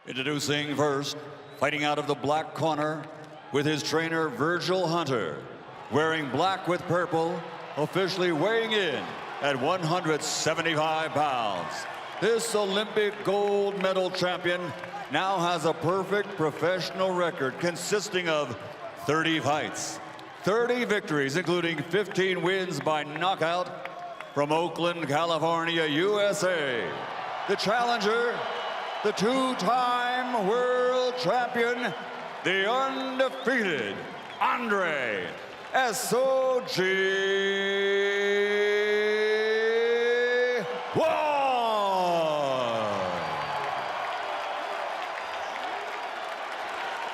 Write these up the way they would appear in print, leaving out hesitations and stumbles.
Introducing first, fighting out of the black corner with his trainer Virgil Hunter, wearing black with purple, officially weighing in at 175 pounds. This Olympic gold medal champion now has a perfect professional record consisting of 30 fights, 30 victories, including 15 wins by knockout from Oakland, California, USA. The challenger, the two-time world champion, the undefeated Andre S.O.G.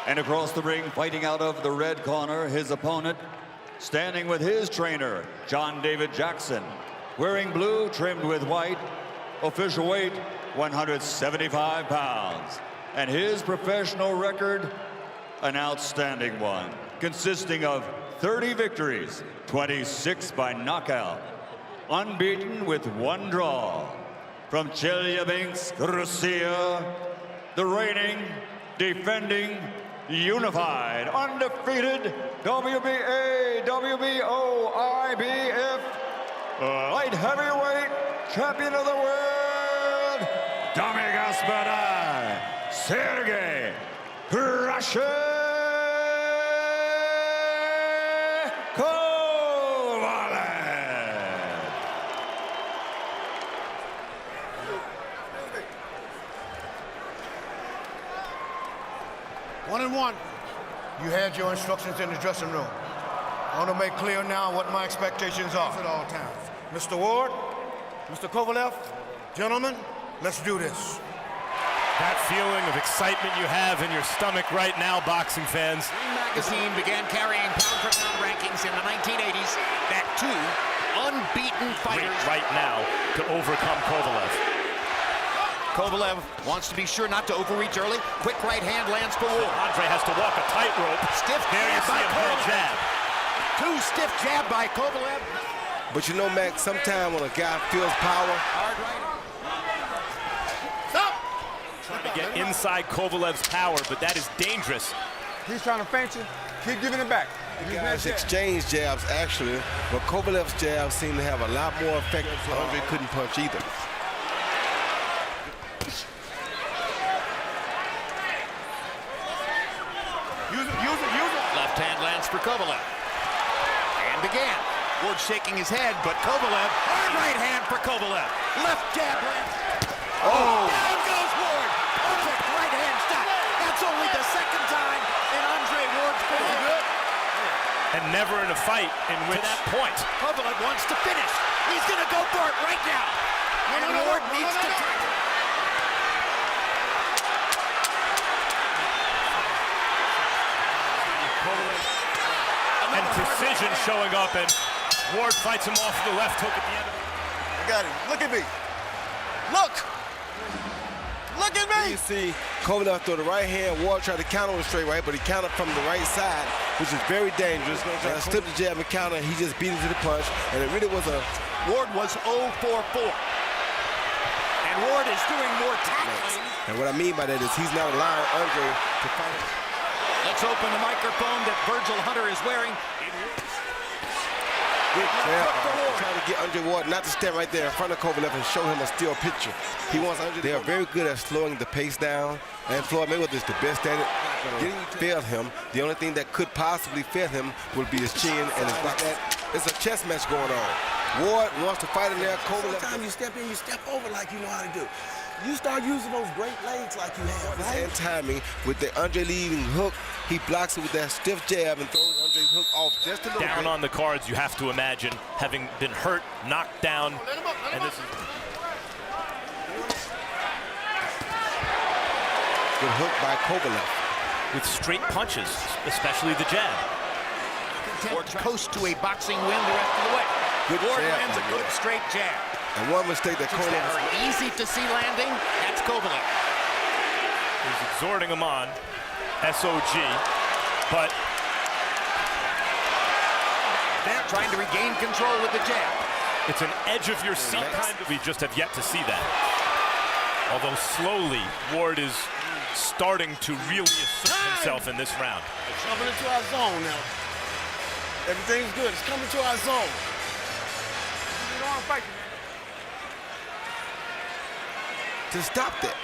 And across the ring, fighting out of the red corner, his opponent, standing with his trainer, John David Jackson, wearing blue trimmed with white, official weight 175 pounds. And his professional record, an outstanding one, consisting of 30 victories, 26 by knockout, unbeaten with one draw. From Chelyabinsk, Russia, the reigning, defending, unified, undefeated WBA, WBO, IBF light heavyweight champion of the world, Dami Gospoda, Sergey Krusher Kovalev. One and one. You had your instructions in the dressing room. I want to make clear now what my expectations are at all times. Mr. Ward, Mr. Kovalev, gentlemen, let's do this. That feeling of excitement you have in your stomach right now, boxing fans. Magazine began carrying pound-for-pound rankings in the 1980s that two unbeaten fighters right now to overcome Kovalev. Kovalev wants to be sure not to overreach early. Quick right hand lands for Ward. Andre has to walk a tightrope. Stiff there you jab see by him Kovalev. jab. Two stiff jab by Kovalev. But you know, Max, sometimes when a guy feels power. Hard right. Stop! Trying to get inside Kovalev's power, but that is dangerous. He's trying to feint you. Keep giving it back. Guys exchange jabs, actually, but Kovalev's jabs seem to have a lot more effect. Andre couldn't punch either. Use it. Left hand lands for Kovalev. And again. Ward shaking his head, but Kovalev, hard right hand for Kovalev. Left jab lands. Oh! Down goes Ward. Perfect right hand stop. That's only the second time in Andre Ward's career. And never in a fight in which To that point, Kovalev wants to finish. He's going to go for it right now. And Ward needs to turn. and precision showing up, and Ward fights him off the left hook at the end of it. I got him. Look at me. Look! Look at me! You see Kovalev throw the right hand. Ward tried to counter with straight right, but he countered from the right side, which is very dangerous. Slipped the jab and counter, and he just beat him to the punch. And it really was a... Ward was 0 for 4. And Ward is doing more tackling. And what I mean by that is he's not allowing Andre to fight. Let's open the microphone that Virgil Hunter is wearing. Trying to get Andre Ward not to stand right there in front of Kovalev and show him a still picture. He wants Andre. They are very good at slowing the pace down, and Floyd Mayweather is the best at it. Getting fail him. The only thing that could possibly fail him would be his chin and his back. It's a chess match going on. Ward wants to fight in there. Kovalev. Sometimes you step in, you step over like you know how to do. You start using those great legs like you have, right? And timing with the Andre leading hook, he blocks it with that stiff jab and throws Andre's hook off just a little bit. Down on the cards, you have to imagine, having been hurt, knocked down, and this is... Good hook by Kovalev. With straight punches, especially the jab. Ward coast to a boxing win the rest of the way. Good Ward jab, lands a good straight jab. And one mistake that Just Kovalev... very easy to see landing. That's Kovalev. He's exhorting him on, S.O.G, but... They're trying to regain control with the jab. It's an edge of your seat kind of. We just have yet to see that. Although slowly, Ward is starting to really assert himself in this round. It's coming into our zone now. Everything's good. It's coming to our zone. To stop that.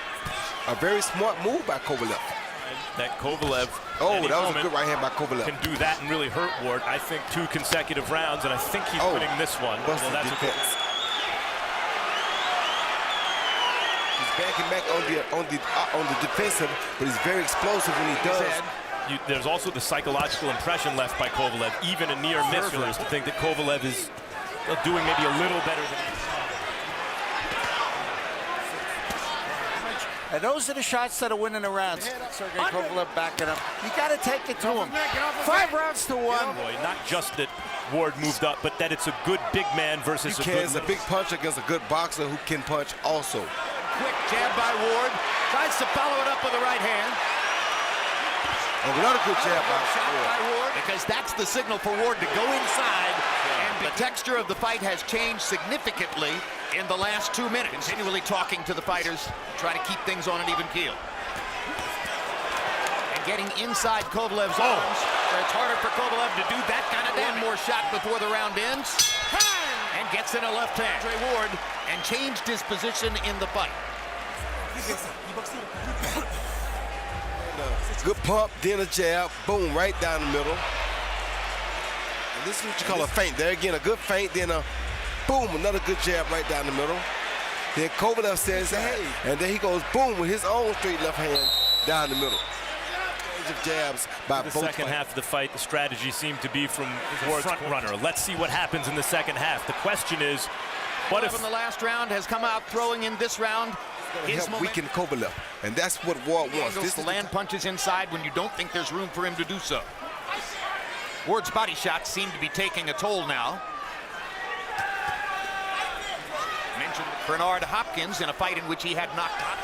A very smart move by Kovalev. That Kovalev, Oh, that was a good right hand by Kovalev. can do that and really hurt Ward. I think 2 consecutive rounds, and I think he's winning this one. Busted Well, that's defense. He's backing back on the defensive, but he's very explosive when he does. There's also the psychological impression left by Kovalev, even a near misser, is to think that Kovalev is doing maybe a little better than he. And those are the shots that are winning the rounds. Sergey Kovalev backing up. You got to take it to him. 5 rounds to 1. Boy, not just that Ward moved up, but that it's a good big man versus a good. A big punch against a good boxer who can punch also. Quick jab by Ward. Tries to follow it up with the right hand. Oh, another good jab by Ward. Because that's the signal for Ward to go inside. And the texture of the fight has changed significantly in the last 2 minutes. Continually talking to the fighters, try to keep things on an even keel. And getting inside Kovalev's arms. It's harder for Kovalev to do that kind of damage. One more shot before the round ends. And gets in a left hand. Andre Ward and changed his position in the fight. Good pump, then a jab, boom, right down the middle. And this is what you call a feint. There again, a good feint, then a boom, another good jab right down the middle. Then Kovalev says, hey, and then he goes boom with his own straight left hand down the middle. Of jabs by the second half of the fight, the strategy seemed to be from Ward's front runner. Let's see what happens in the second half. The question is, what if His weaken Kovalev, and that's what Ward wants. This to land punches inside when you don't think there's room for him to do so. Ward's body shots seem to be taking a toll now. Mentioned Bernard Hopkins in a fight in which he had knocked out.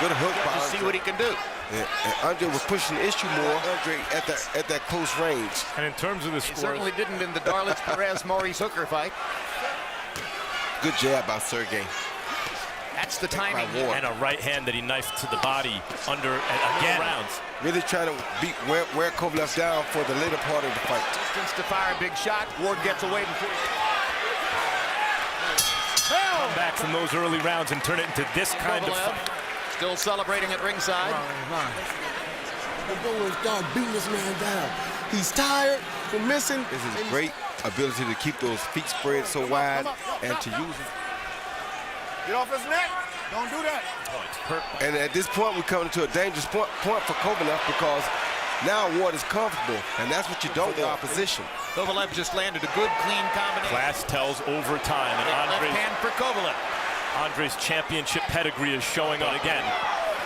Good hook by Andre. See what he can do. Yeah, and Andre was pushing the issue more. Andre at that close range. And in terms of the He scores, certainly didn't in the Darlitz Perez-Maurice Hooker fight. Good jab by Sergey. That's the timing. and a right hand that he knifed to the body under again rounds. Really trying to wear Kovalev down for the later part of the fight. Distance to fire a big shot. Ward gets away before. Come back from those early rounds and turn it into this kind of fight. Still celebrating at ringside. The boy start beating this man down. He's tired from missing. This is great ability to keep those feet spread so wide and to use it. Get off his neck. Don't do that. Oh, it's hurt. And at this point, we're coming to a dangerous point for Kovalev because now Ward is comfortable, and that's what you don't want in opposition. Kovalev just landed a good, clean combination. Class tells overtime, and Left hand for Kovalev. Andre's championship pedigree is showing up again.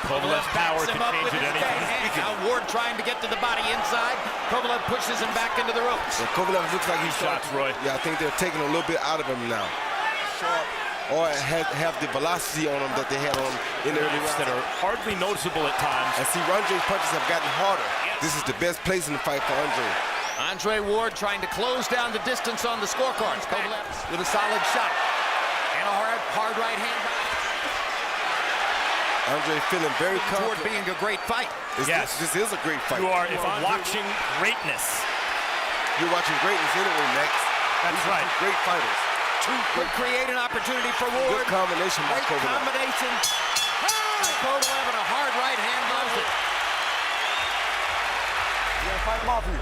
Kovalev's power can change at any time. Now Ward trying to get to the body inside. Kovalev pushes him back into the ropes. And Kovalev looks like he's shots, Roy. Yeah, I think they're taking a little bit out of him now. Sharp. Or have the velocity on them that they had on in the early rounds. That are hardly noticeable at times. And see, Andre's punches have gotten harder. This is the best place in the fight for Andre. Andre Ward trying to close down the distance on the scorecards. Kovalev with a solid shot. And a hard right hand. Andre feeling very toward confident. being a great fight. Yes. This is a great fight. You are watching greatness. You're watching greatness anyway, Max. That's right. Great fighters. Could create an opportunity for Ward. Good combination by Great Kovalev. combination. Kovalev and a hard right hand blows it. Fight him off you.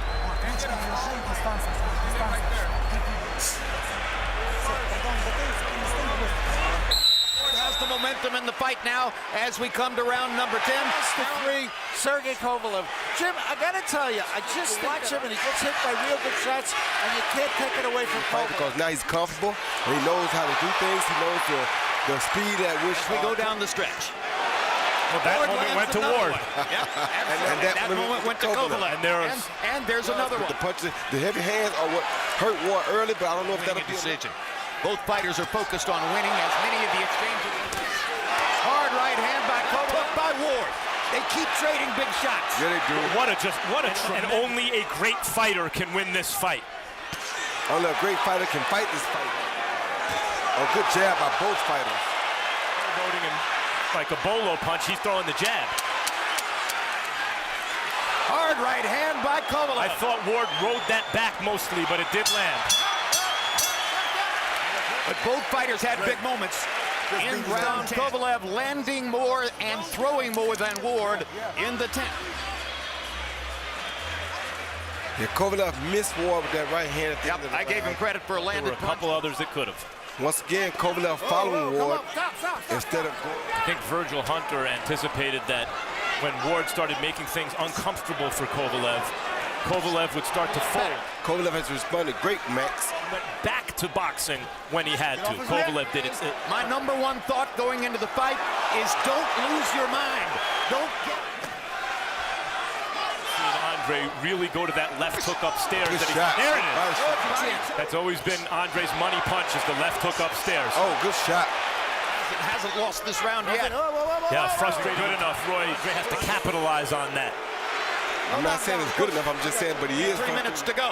Has the momentum in the fight now as we come to round number 10. That's the 3, Sergey Kovalev. Jim, I gotta tell you, I just watch him and he gets hit by real good shots, and you can't take it away from Kovalev. Because now he's comfortable and he knows how to do things. He knows the speed at which we go down the stretch. Well, that moment went to Ward. Yep, and that moment went to Kovalev. And there's another one. The punches, the heavy hands are what hurt Ward early, but I don't know if that'll be a decision. Both fighters are focused on winning as many of the exchanges. Hard right hand by Kovalev by Ward. They keep trading big shots. Yeah, they do. And only a great fighter can win this fight. Only a great fighter can fight this fight. A good jab by both fighters. Loading him like a bolo punch, he's throwing the jab. Hard right hand by Kovalev. I thought Ward rode that back mostly, but it did land. But both fighters had big moments. In round, Kovalev landing more and throwing more than Ward in the 10th. Yeah, Kovalev missed Ward with that right hand at the end of the I gave him round. credit for a There landed were a punch. couple others that could have. Once again, Kovalev following Ward instead of going. I think Virgil Hunter anticipated that when Ward started making things uncomfortable for Kovalev, Kovalev would start to fold. Kovalev has responded great, Max. Went back to boxing when he had to. Kovalev did it. My number one thought going into the fight is don't lose your mind. Don't get... Seen Andre really go to that left hook upstairs. Good That shot. there it Nice is. shot. That's always been Andre's money punch, is the left hook upstairs. Oh, good shot. It hasn't lost this round yet. Yeah, frustrated. Good enough, Roy. Andre has to capitalize on that. I'm not saying it's good enough, I'm just saying, but he is. 3 minutes to go.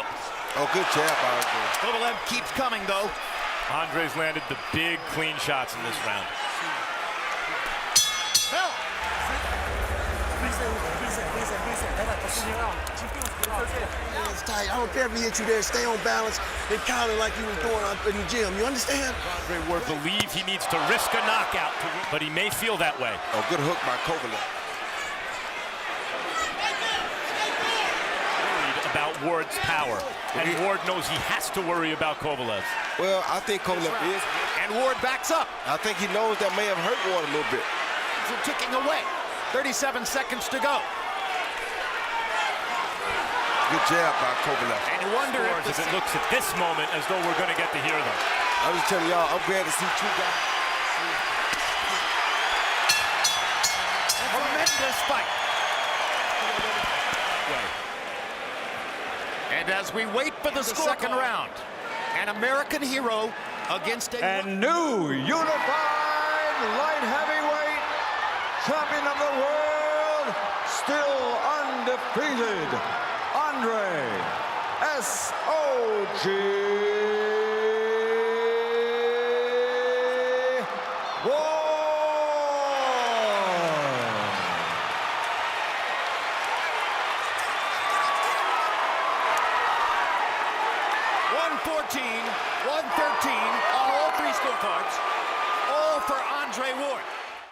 Oh, good jab, Andre. Kovalev keeps coming, though. Andre's landed the big, clean shots in this round. It's tight. I don't care if he hit you there. Stay on balance and counter like you was doing up in the gym. You understand? Andre Ward believes he needs to risk a knockout, but he may feel that way. Oh, good hook by Kovalev. Worried about Ward's power, and Ward knows he has to worry about Kovalev. Well, I think Kovalev is. And Ward backs up. I think he knows that may have hurt Ward a little bit. From ticking away. 37 seconds to go. Good jab by Kovalev. And you wonder Scores if as it looks at this moment as though we're going to get to hear them. I'm just telling y'all, I'm glad to see two guys. tremendous fight. And as we wait for the second round, an American hero against a... And new unified light heavyweight champion of the world, still undefeated, Andre S.O.G. Ward. 114, 113 on all three scorecards, all for Andre Ward.